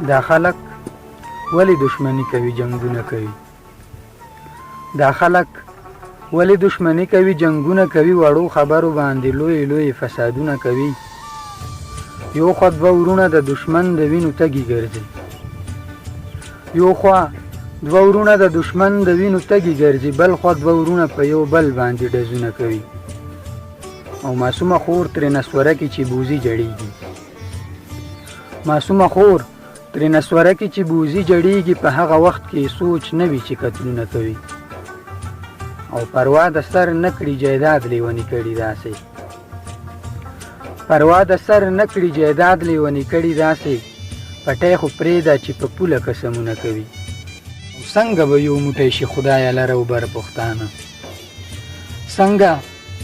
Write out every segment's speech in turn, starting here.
دا خلک ولې دشمني کوي جنگونه کوي دا خلک ولې دشمني کوي جنگونه کوي وړو خبرو باندې لوی لوی فسادونه کوي یو خوا دوه ورونه د دشمن د وینو تږي ګرځي یو خوا دوه ورونه د دشمن د وینو تږي ګرځي بل خوا دوه ورونه په یو بل باندې ډزونه کوي او معصومه خور ترې نسوره کې چې بوزي جړېږي معصومه خور ترې نسوره کې چې بوزي جړېږي په هغه وخت کې سوچ نه وي چې قتلونه کوي او پروا د سر نه کړي جایداد لیونی کړي داسې پروا د سر نه کړي جایداد لیونی کړي داسې پټی خو پرېږده چې په پوله قسمونه کوي او څنګه به یو موټی شي خدایه لره وبر پښتانه څنګه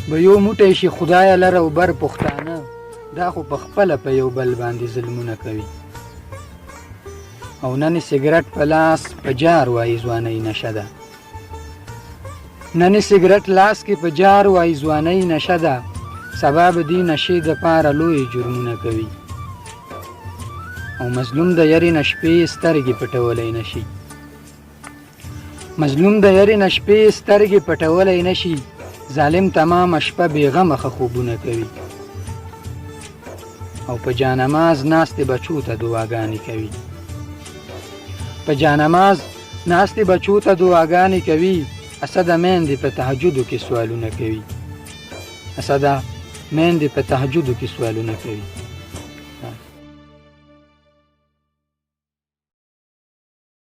به یو موټی شي خدایه لره وبر پښتانه دا خو په خپله په یو بل باندې ظلمونه کوي او نن سګرټ په لاس په جار وایي ځوانۍ نشه ده نن سګرټ لاس کې په جار وایي ځوانۍ نشه ده سبا به دې نشې دپاره لوی جرمونه کوي او مظلوم د یرې نه شپې سترګې پټولی نشي مظلوم د یرې نه شپې سترګې پټولی نشي ظالم تمامه شپه بېغمه ښه خوبونه کوي او په جانماز ناستې بچو ته دعاګانې کوي په جانماز ناستې بچو ته دعاګانې کوي اسده میندې په تهجدو کې سوالونه کوي اسده میندې په تهجدو کې سوالونه کوي